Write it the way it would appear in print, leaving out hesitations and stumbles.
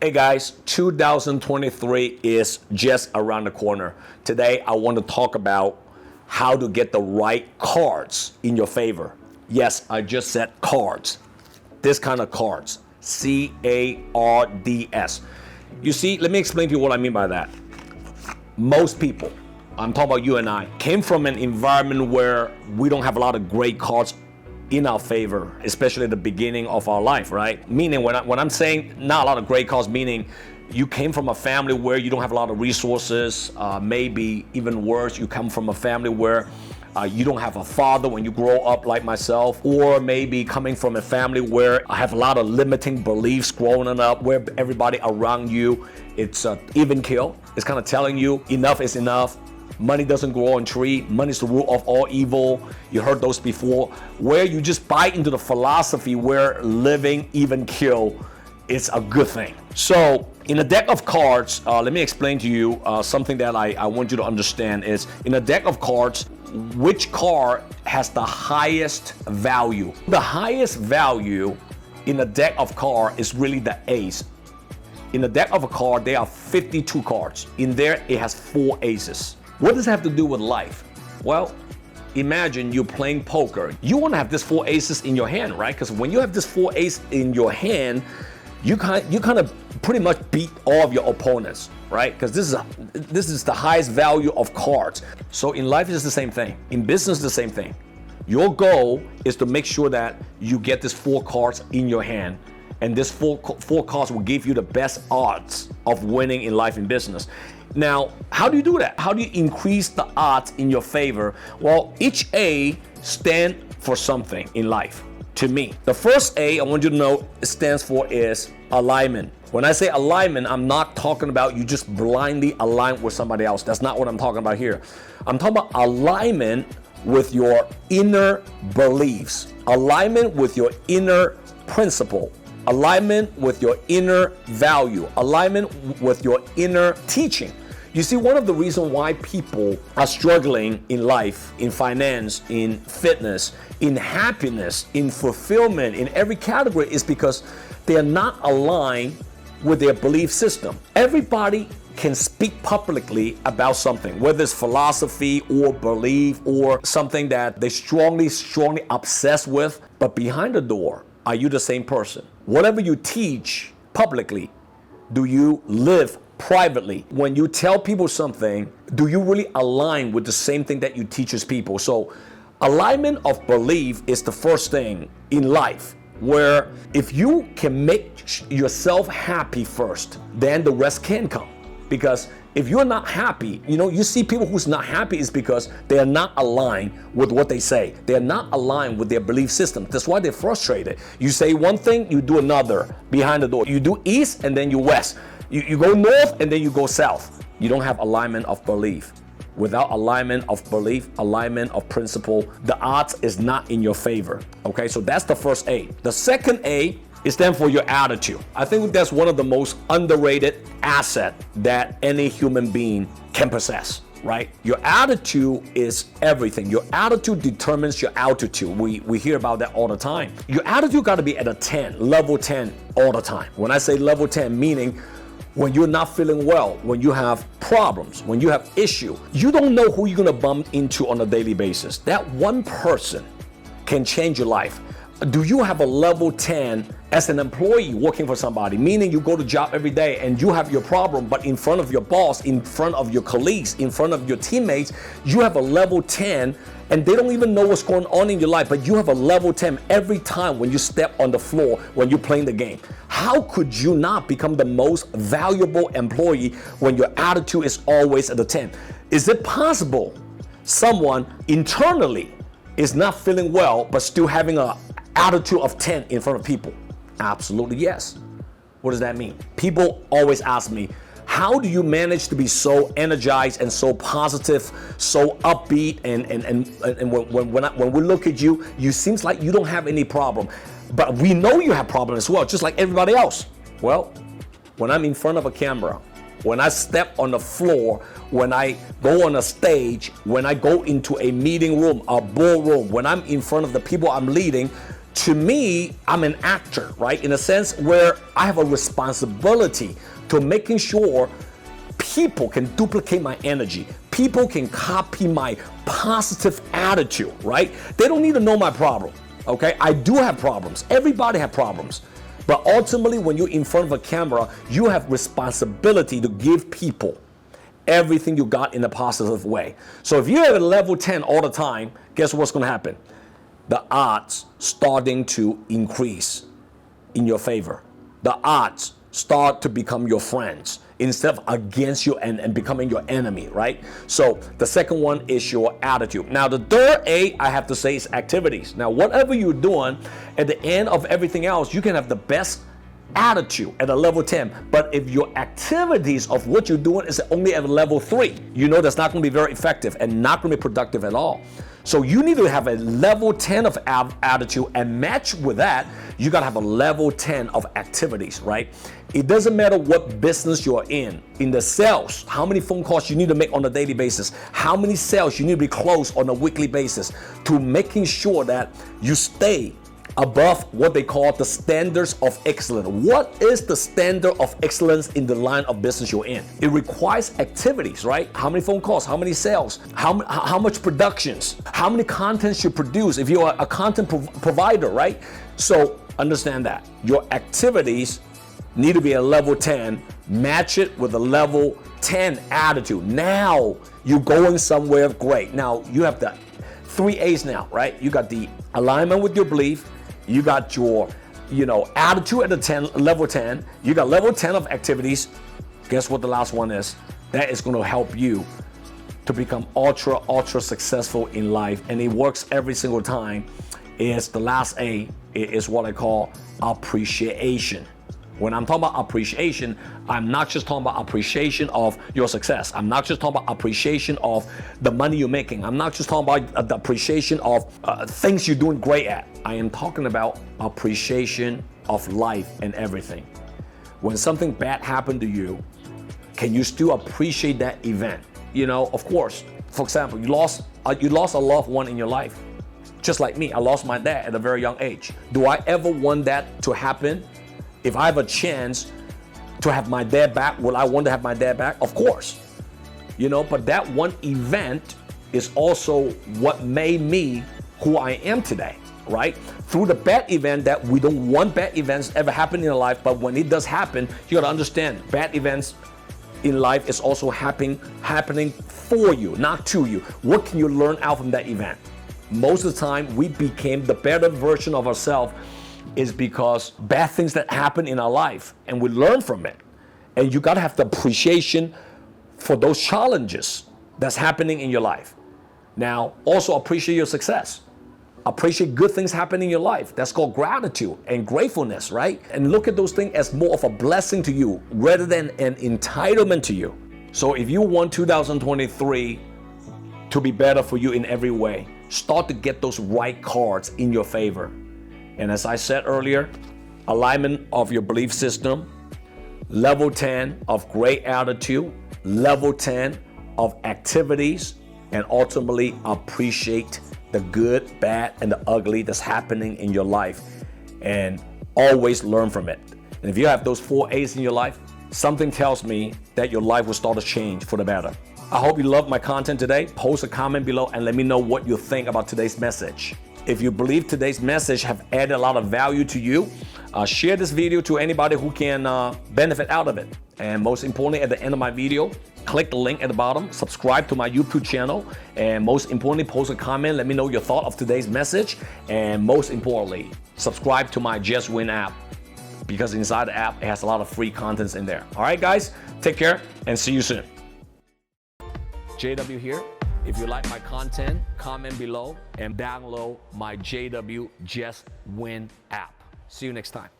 Hey guys, 2023 is just around the corner. Today I want to talk about how to get the right cards in your favor. Yes, I just said cards. This kind of cards. C-A-R-D-S. You see, let me explain to you what I mean by that. Most people, I'm talking about you and I, came from an environment where we don't have a lot of great cards in our favor, especially at the beginning of our life, right? Meaning when I'm saying not a lot of great cards, meaning you came from a family where you don't have a lot of resources, maybe even worse, you come from a family where you don't have a father when you grow up like myself, or maybe coming from a family where I have a lot of limiting beliefs growing up, where everybody around you, it's even kill. It's kind of telling you enough is enough. Money doesn't grow on tree. Money is the root of all evil. You heard those before. Where you just buy into the philosophy where living even kill is a good thing. So in a deck of cards, let me explain to you something that I want you to understand is in a deck of cards, which card has the highest value? The highest value in a deck of cards is really the ace. In a deck of a card, there are 52 cards. In there, it has 4 aces. What does it have to do with life? Well, imagine you're playing poker. You want to have this 4 aces in your hand, right? Because when you have this 4 aces in your hand, you kind of pretty much beat all of your opponents, right? Because this is the highest value of cards. So in life, it's the same thing. In business, the same thing. Your goal is to make sure that you get this 4 cards in your hand. And this four cards will give you the best odds of winning in life and business. Now, how do you do that? How do you increase the odds in your favor? Well, each A stands for something in life, to me. The first A I want you to know it stands for is alignment. When I say alignment, I'm not talking about you just blindly align with somebody else. That's not what I'm talking about here. I'm talking about alignment with your inner beliefs, alignment with your inner principle, alignment with your inner value, alignment with your inner teaching. You see, one of the reasons why people are struggling in life, in finance, in fitness, in happiness, in fulfillment, in every category is because they are not aligned with their belief system. Everybody can speak publicly about something, whether it's philosophy or belief or something that they strongly obsessed with, but behind the door, are you the same person? Whatever you teach publicly, do you live privately? When you tell people something, do you really align with the same thing that you teach as people? So alignment of belief is the first thing in life, where if you can make yourself happy first, then the rest can come. Because if you're not happy, you see people who's not happy is because they are not aligned with what they say. They are not aligned with their belief system. That's why they're frustrated. You say one thing, you do another behind the door. You do east and then you west. You go north and then you go south. You don't have alignment of belief. Without alignment of belief, alignment of principle, the odds is not in your favor. Okay, so that's the first A. The second A is then for your attitude. I think that's one of the most underrated asset that any human being can possess, right? Your attitude is everything. Your attitude determines your altitude. We hear about that all the time. Your attitude got to be at a 10, level 10 all the time. When I say level 10, meaning when you're not feeling well, when you have problems, when you have issue, you don't know who you're gonna bump into on a daily basis. That one person can change your life. Do you have a level 10 as an employee working for somebody? Meaning you go to job every day and you have your problem, but in front of your boss, in front of your colleagues, in front of your teammates, you have a level 10 and they don't even know what's going on in your life, but you have a level 10 every time when you step on the floor, when you're playing the game. How could you not become the most valuable employee when your attitude is always at the 10? Is it possible someone internally is not feeling well, but still having an attitude of 10 in front of people? Absolutely yes. What does that mean? People always ask me, how do you manage to be so energized and so positive, so upbeat, and when we look at you, you seems like you don't have any problem. But we know you have problems as well, just like everybody else. Well, when I'm in front of a camera, when I step on the floor, when I go on a stage, when I go into a meeting room, a ballroom, when I'm in front of the people I'm leading, To me, I'm an actor, right? In a sense where I have a responsibility to making sure people can duplicate my energy. People can copy my positive attitude, right? They don't need to know my problem, okay? I do have problems. Everybody have problems. But ultimately, when you're in front of a camera, you have responsibility to give people everything you got in a positive way. So if you're at level 10 all the time, guess what's gonna happen? The odds starting to increase in your favor. The odds start to become your friends instead of against you and becoming your enemy, right? So the second one is your attitude. Now the third A, I have to say, is activities. Now whatever you're doing, at the end of everything else, you can have the best attitude at a level 10, but if your activities of what you're doing is only at a level 3, you know that's not going to be very effective and not going to be productive at all. So you need to have a level 10 of attitude, and match with that, you got to have a level 10 of activities, right? It doesn't matter what business you're in the sales, how many phone calls you need to make on a daily basis, how many sales you need to be closed on a weekly basis, to making sure that you stay above what they call the standards of excellence. What is the standard of excellence in the line of business you're in? It requires activities, right? How many phone calls, how many sales, how much productions, how many contents you produce if you're a content provider, right? So understand that your activities need to be a level 10, match it with a level 10 attitude. Now you're going somewhere great. Now you have the 3 A's now, right? You got the alignment with your belief, you got your, attitude at the level 10. You got level 10 of activities. Guess what the last one is? That is going to help you to become ultra successful in life. And it works every single time. Is the last A is what I call appreciation. When I'm talking about appreciation, I'm not just talking about appreciation of your success. I'm not just talking about appreciation of the money you're making. I'm not just talking about the appreciation of things you're doing great at. I am talking about appreciation of life and everything. When something bad happened to you, can you still appreciate that event? Of course, for example, you lost a loved one in your life. Just like me, I lost my dad at a very young age. Do I ever want that to happen? If I have a chance to have my dad back, will I want to have my dad back? Of course. But that one event is also what made me who I am today, right? Through the bad event, that we don't want bad events ever happen in your life, but when it does happen, you gotta understand bad events in life is also happening for you, not to you. What can you learn out from that event? Most of the time, we became the better version of ourselves is because bad things that happen in our life, and we learn from it. And you gotta have the appreciation for those challenges that's happening in your life. Now, also appreciate your success. Appreciate good things happening in your life. That's called gratitude and gratefulness, right? And look at those things as more of a blessing to you rather than an entitlement to you. So if you want 2023 to be better for you in every way, start to get those right cards in your favor. And as I said earlier, alignment of your belief system, level 10 of great attitude, level 10 of activities, and ultimately appreciate the good, bad, and the ugly that's happening in your life, and always learn from it. And if you have those 4 A's in your life, something tells me that your life will start to change for the better. I hope you loved my content today. Post a comment below and let me know what you think about today's message. If you believe today's message have added a lot of value to you, share this video to anybody who can benefit out of it. And most importantly, at the end of my video, click the link at the bottom, subscribe to my YouTube channel, and most importantly, post a comment. Let me know your thought of today's message. And most importantly, subscribe to my Just Win app, because inside the app, it has a lot of free contents in there. All right, guys, take care and see you soon. JW here. If you like my content, comment below and download my JW Just Win app. See you next time.